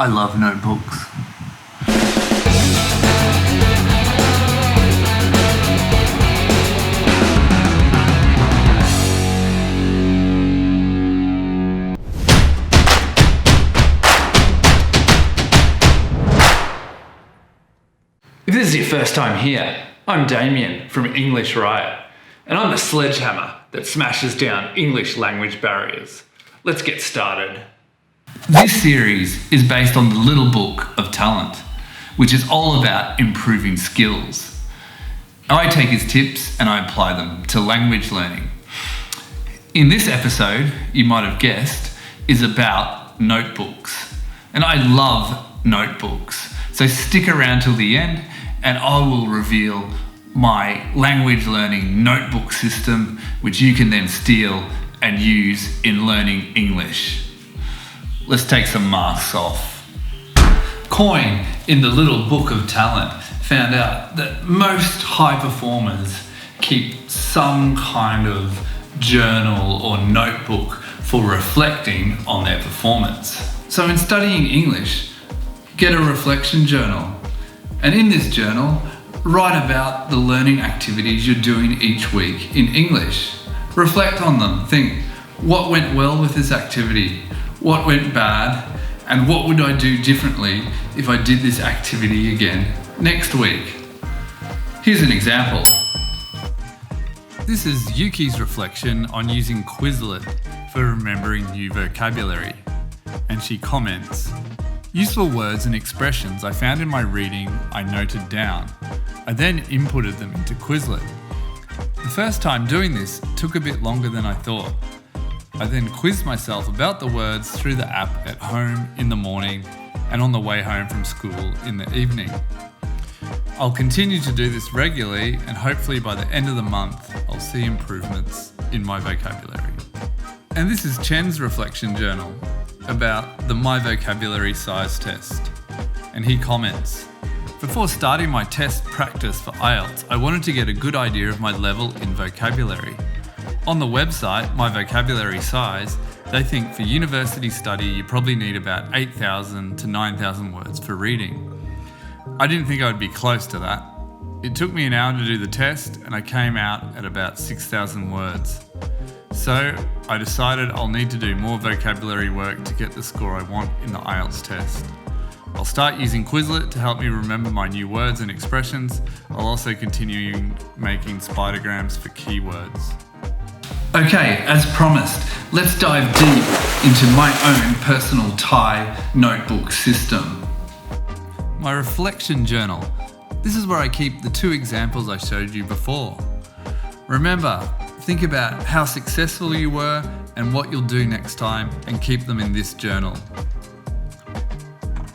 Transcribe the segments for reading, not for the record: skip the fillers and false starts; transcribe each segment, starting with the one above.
I love notebooks. If this is your first time here, I'm Damien from English Riot, and I'm the sledgehammer that smashes down English language barriers. Let's get started. This series is based on the Little Book of Talent, which is all about improving skills. I take his tips and I apply them to language learning. In this episode, you might have guessed, is about notebooks. And I love notebooks. So stick around till the end and I will reveal my language learning notebook system, which you can then steal and use in learning English. Let's take some masks off. Coyne, in the Little Book of Talent, found out that most high performers keep some kind of journal or notebook for reflecting on their performance. So in studying English, get a reflection journal. And in this journal, write about the learning activities you're doing each week in English. Reflect on them. Think, what went well with this activity? What went bad? And what would I do differently if I did this activity again next week? Here's an example. This is Yuki's reflection on using Quizlet for remembering new vocabulary. And she comments, "Useful words and expressions I found in my reading I noted down. I then inputted them into Quizlet. The first time doing this took a bit longer than I thought. I then quizzed myself about the words through the app at home in the morning and on the way home from school in the evening. I'll continue to do this regularly and hopefully by the end of the month I'll see improvements in my vocabulary." And this is Chen's reflection journal about the My Vocabulary Size test. And he comments, "Before starting my test practice for IELTS, I wanted to get a good idea of my level in vocabulary. On the website, My Vocabulary Size, they think for university study you probably need about 8,000 to 9,000 words for reading. I didn't think I would be close to that. It took me an hour to do the test and I came out at about 6,000 words. So I decided I'll need to do more vocabulary work to get the score I want in the IELTS test. I'll start using Quizlet to help me remember my new words and expressions. I'll also continue making spidergrams for keywords." Okay, as promised, let's dive deep into my own personal Thai notebook system. My reflection journal. This is where I keep the two examples I showed you before. Remember, think about how successful you were and what you'll do next time and keep them in this journal.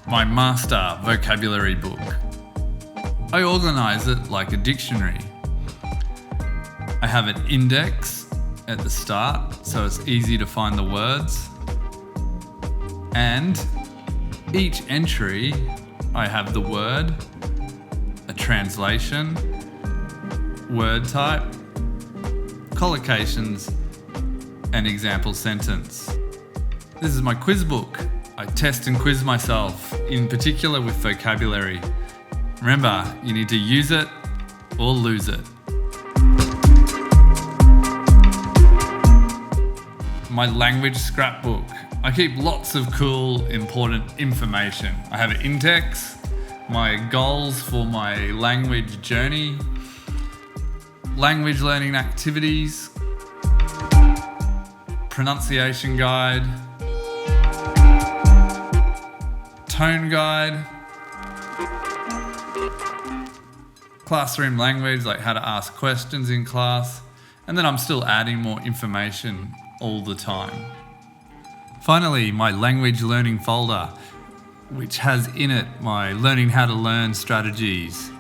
My master vocabulary book. I organise it like a dictionary. I have an index at the start so it's easy to find the words. And each entry I have the word, a translation, word type, collocations, and example sentence. This is my quiz book. I test and quiz myself, in particular with vocabulary. Remember, you need to use it or lose it. My language scrapbook. I keep lots of cool, important information. I have an index, my goals for my language journey, language learning activities, pronunciation guide, tone guide, classroom language, like how to ask questions in class, and then I'm still adding more information all the time. Finally, my language learning folder, which has in it my learning how to learn strategies,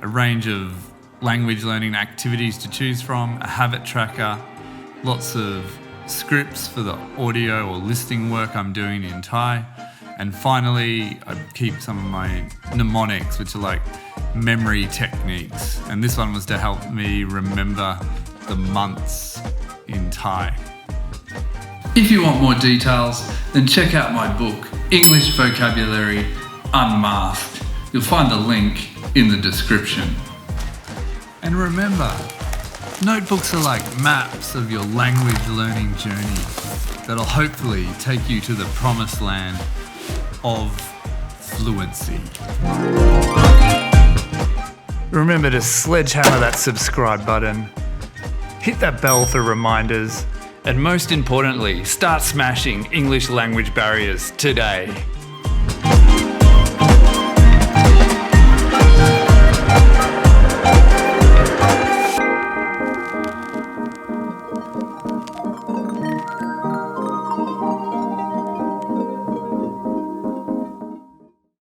a range of language learning activities to choose from, a habit tracker, lots of scripts for the audio or listening work I'm doing in Thai, and finally I keep some of my mnemonics, which are like memory techniques, and this one was to help me remember the months in Thai. If you want more details, then check out my book, English Vocabulary Unmasked. You'll find the link in the description. And remember, notebooks are like maps of your language learning journey that'll hopefully take you to the promised land of fluency. Remember to sledgehammer that subscribe button, hit that bell for reminders, And most importantly, start smashing English language barriers today.